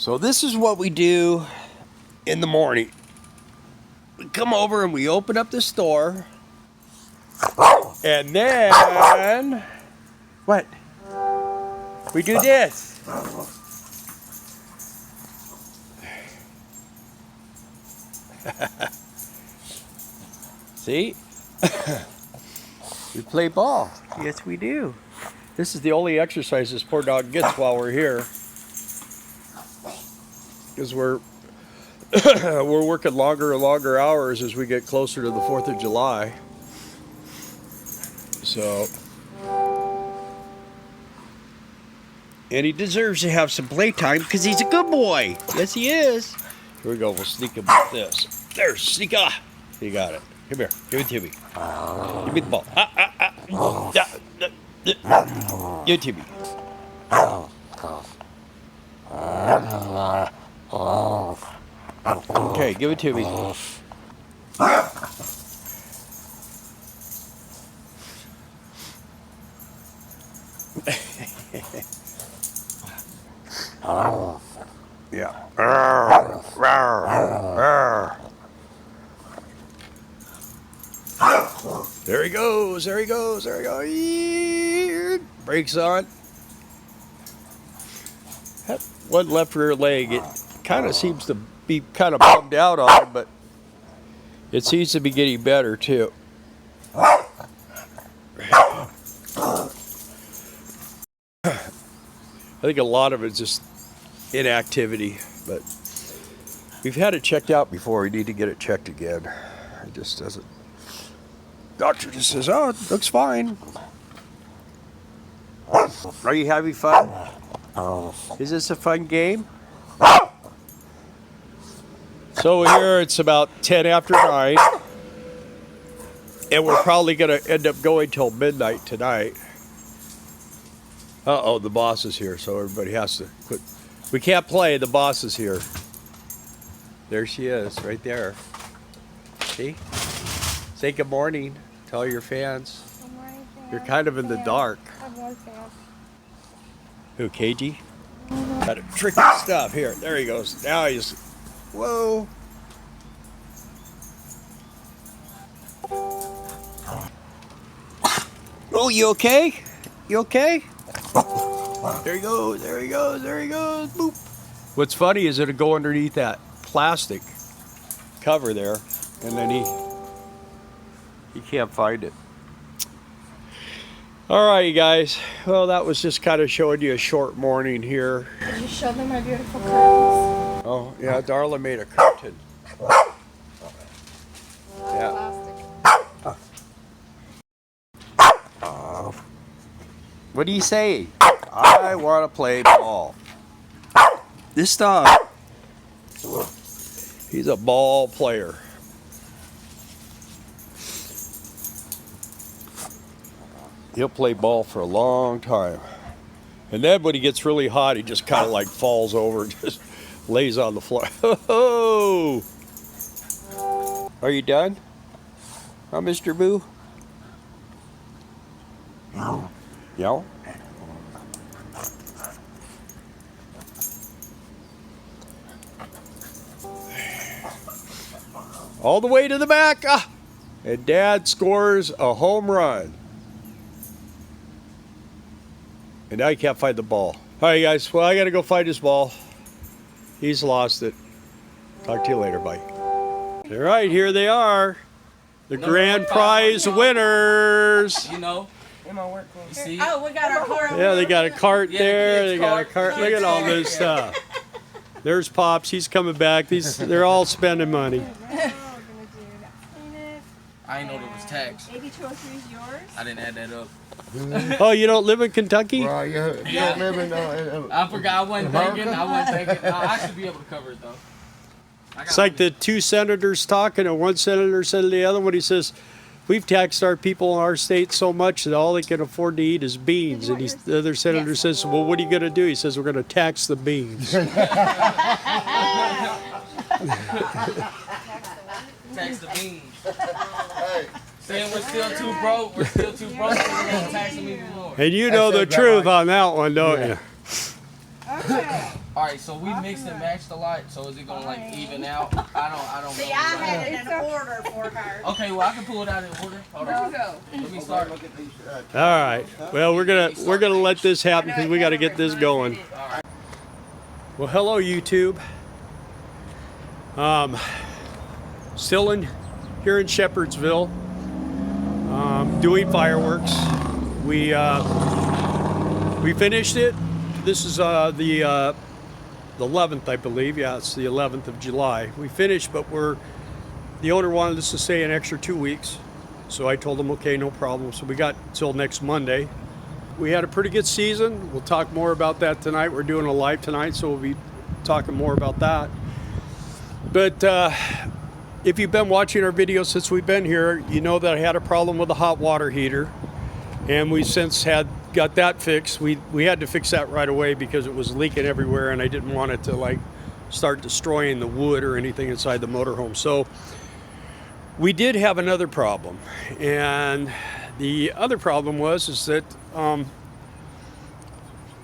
So this is what we do in the morning. We come over and we open up the store. And then, what? We do this. See? We play ball. Yes, we do. This is the only exercise this poor dog gets while we're here. Because we're working longer and longer hours as we get closer to the 4th of July. So, and he deserves to have some playtime because he's a good boy. Yes, he is. Here we go. We'll sneak him with this. There, sneak off. You got it. Come here. Give it to me. Give me the ball. Give it to me. Okay, give it to me. Yeah. There he goes, there he goes, there he goes. Brakes on. That one left rear leg, it kind of seems to be kind of bummed out on him, but it seems to be getting better too. I think a lot of it's just inactivity, but we've had it checked out before. We need to get it checked again. It just doesn't. Doctor just says, "Oh, it looks fine." Are you having fun? Is this a fun game? So here it's about 10 after 9, and we're probably going to end up going till midnight tonight. Uh-oh, the boss is here, so everybody has to quit. We can't play, the boss is here. There she is, right there. See? Say good morning. Tell your fans. Good morning, fans. You're kind of in the dark. I have one fan. Who, KG? Got a tricky stuff. Here, there he goes. Now he's, whoa. Oh, you okay? You okay? There he goes, there he goes, there he goes. Boop. What's funny is it'll go underneath that plastic cover there, and then he can't find it. All right, you guys. Well, that was just kind of showing you a short morning here. Did you show them my beautiful curtains? Oh, yeah, Darla made a curtain. Yeah. Plastic. What do you say? I want to play ball. This dog, he's a ball player. He'll play ball for a long time. And then when he gets really hot, he just kind of like falls over and just lays on the floor. Oh! Are you done? Huh, Mr. Boo? Yeah? All the way to the back. Ah! And Dad scores a home run. And now he can't find the ball. All right, guys. Well, I got to go find his ball. He's lost it. Talk to you later. Bye. All right, here they are. The grand prize winners. You know, in my work clothes. You see? Oh, we got our cart. Yeah, they got a cart Yeah, there. the They kids' got a cart. cart. Look at all this stuff. There's Pops. He's coming back. They're all spending money. I didn't know there was tax. 8203 is yours. I didn't add that up. Oh, you don't live in Kentucky? Well, you don't live in I forgot. I wasn't thinking. No, I should be able to cover it though. It's like the two senators talking, and one senator said to the other one, he says, "We've taxed our people in our state so much that all they can afford to eat is beans." And the other senator says, "Well, what are you going to do?" He says, "We're going to tax the beans." tax the beans. Saying we're still too broke. We're still too broke. So we're gonna tax them even more. And you know the truth on that one, don't you? Okay. All right, so we mixed and matched a lot. So is it gonna like even out? I don't See, know. I had it in order for her. Okay, well I can pull it out in order. Hold on. Let me start. All right. Well, we're gonna let this happen because we got to get this going. Well, hello YouTube. Still here in Shepherdsville, doing fireworks. We finished it. This is the 11th, I believe. Yeah, it's the 11th of July. We finished, but the owner wanted us to stay an extra 2 weeks. So I told him, okay, no problem. So we got till next Monday. We had a pretty good season. We'll talk more about that tonight. We're doing a live tonight, so we'll be talking more about that. But if you've been watching our videos since we've been here, you know that I had a problem with the hot water heater. And we since got that fixed. We had to fix that right away because it was leaking everywhere, and I didn't want it to like start destroying the wood or anything inside the motorhome. So we did have another problem, and the other problem is that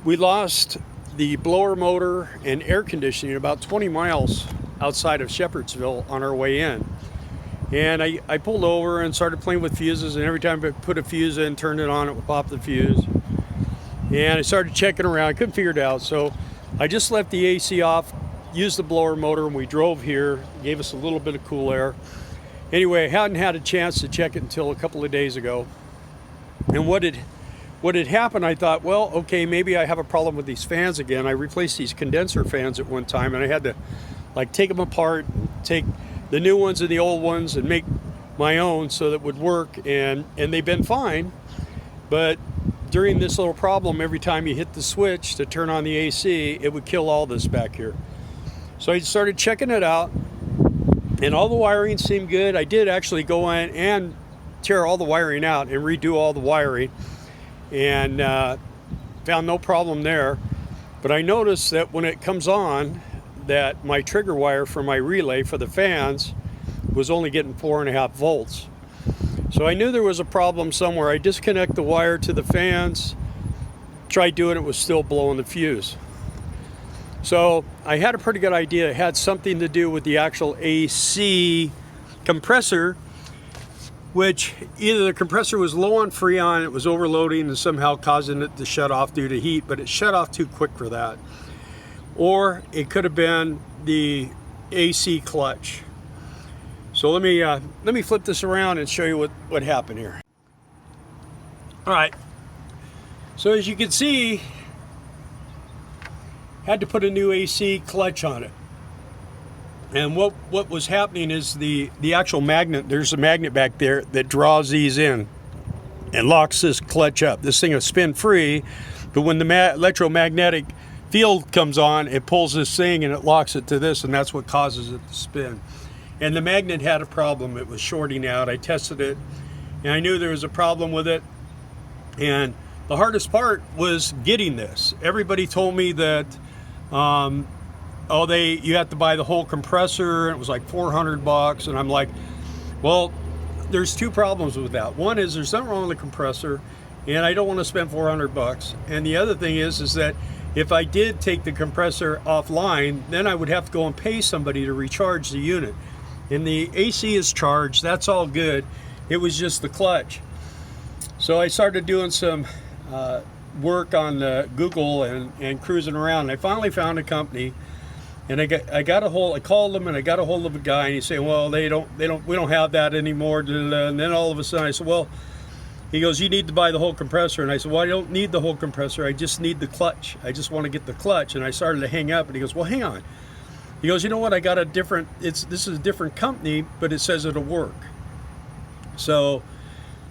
we lost the blower motor and air conditioning about 20 miles outside of Shepherdsville on our way in. And I pulled over and started playing with fuses, and every time I put a fuse in, turned it on, it would pop the fuse. And I started checking around, I couldn't figure it out, so I just left the AC off, used the blower motor, and we drove here. It gave us a little bit of cool air. Anyway, I hadn't had a chance to check it until a couple of days ago. And what had happened, I thought, well, okay, maybe I have a problem with these fans again. I replaced these condenser fans at one time, and I had to like take them apart, take the new ones and the old ones and make my own so that it would work, and they've been fine. But during this little problem, every time you hit the switch to turn on the AC, it would kill all this back here. So I started checking it out, and all the wiring seemed good. I did actually go in and tear all the wiring out and redo all the wiring, and found no problem there. But I noticed that when it comes on, that my trigger wire for my relay for the fans was only getting 4.5 volts. So I knew there was a problem somewhere. I disconnect the wire to the fans, tried doing it, was still blowing the fuse. So I had a pretty good idea. It had something to do with the actual AC compressor, which either the compressor was low on Freon, it was overloading and somehow causing it to shut off due to heat, but it shut off too quick for that. Or it could have been the AC clutch. So let me flip this around and show you what happened here. All right. So as you can see, had to put a new AC clutch on it. And what was happening is the actual magnet. There's a magnet back there that draws these in and locks this clutch up. This thing will spin free, but when the electromagnetic field comes on, it pulls this thing and it locks it to this, and that's what causes it to spin. And the magnet had a problem. It was shorting out. I tested it, and I knew there was a problem with it. And the hardest part was getting this. Everybody told me that you have to buy the whole compressor, and it was like $400, and I'm like, well, there's two problems with that. One is there's something wrong with the compressor, and I don't want to spend $400. And the other thing is that if I did take the compressor offline, then I would have to go and pay somebody to recharge the unit. And the AC is charged, that's all good. It was just the clutch. So I started doing some work on Google and cruising around. And I finally found a company, and I called them and I got a hold of a guy, and he said, well, we don't have that anymore. And then all of a sudden I said, well, he goes, you need to buy the whole compressor. And I said, well, I don't need the whole compressor. I just need the clutch. I just want to get the clutch. And I started to hang up, and he goes, well, hang on. He goes, you know what? I got this is a different company, but it says it'll work. So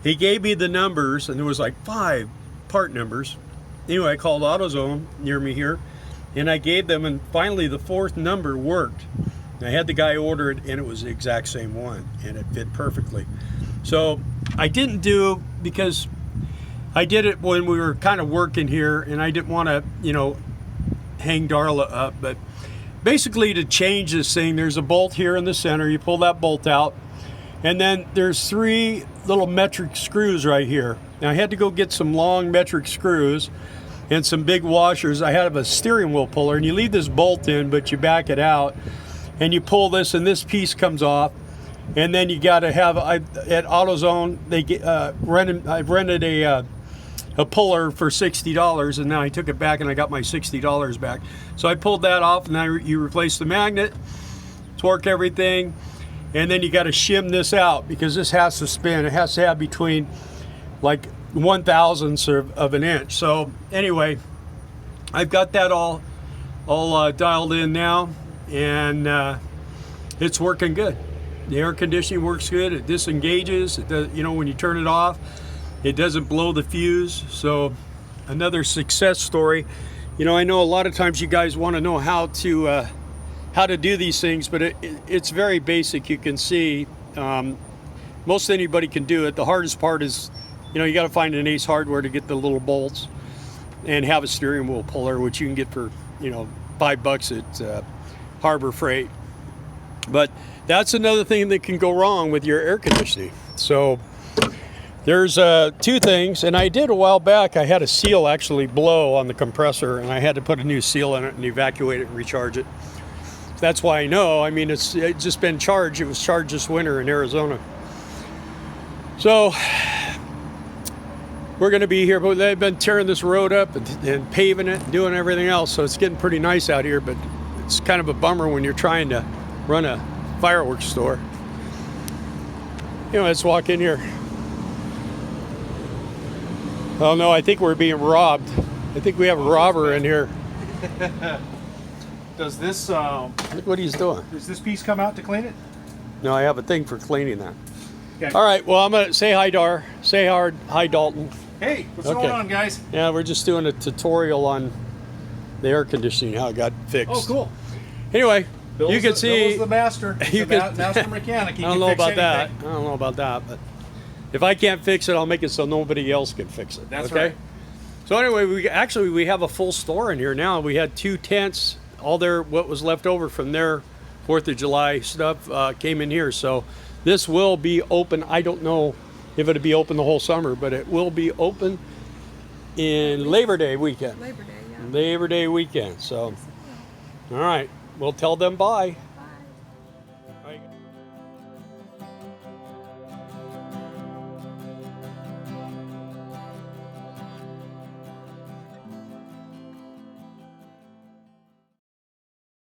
he gave me the numbers, and there was like 5 part numbers. Anyway, I called AutoZone near me here, and I gave them, and finally the 4th number worked. And I had the guy order it, and it was the exact same one, and it fit perfectly. So I didn't do, because I did it when we were kind of working here, and I didn't want to, hang Darla up. But basically, to change this thing, there's a bolt here in the center. You pull that bolt out, and then there's 3 little metric screws right here. Now I had to go get some long metric screws, and some big washers. I have a steering wheel puller, and you leave this bolt in, but you back it out, and you pull this, and this piece comes off. And then you got to have at AutoZone. They get I've rented a puller for $60, and now I took it back, and I got my $60 back. So I pulled that off, and now you replace the magnet, torque everything, and then you got to shim this out because this has to spin. It has to have between like 1/1000th of an inch. So anyway, I've got that all dialed in now, and it's working good. The air conditioning works good. It disengages. It does, you know, when you turn it off, it doesn't blow the fuse. So another success story. You know, I know a lot of times you guys want to know how to do these things, but it's very basic. You can see most anybody can do it. The hardest part is, you know, you got to find an Ace Hardware to get the little bolts and have a steering wheel puller, which you can get for, you know, $5 at Harbor Freight. But that's another thing that can go wrong with your air conditioning. So there's two things, and I did a while back. I had a seal actually blow on the compressor, and I had to put a new seal in it and evacuate it and recharge it. That's why I know. I mean, it's just been charged. It was charged this winter in Arizona. So we're going to be here, but they've been tearing this road up and paving it and doing everything else. So it's getting pretty nice out here, but it's kind of a bummer when you're trying to run a fireworks store. You know, let's walk in here. Oh no, I think we're being robbed. I think we have a robber in here. Does this Look what he's doing. does this piece come out to clean it? No, I have a thing for cleaning that. Okay. All right, well, I'm gonna say hi, Dar. Say hi, Dalton. Hey, what's Okay. going on, guys? Yeah, we're just doing a tutorial on the air conditioning, how it got fixed. Oh, cool. Anyway, you can Bill's see. the master. He's You the can- master mechanic. He I don't can know fix about that. anything. I don't know about that, but if I can't fix it, I'll make it so nobody else can fix it. That's okay? right. So anyway, we have a full store in here now. We had 2 tents. All what was left over from their 4th of July stuff came in here. So this will be open. I don't know if it'll be open the whole summer, but it will be open in Labor Day weekend. Labor Day, yeah. Labor Day weekend. So, all right, we'll tell them bye.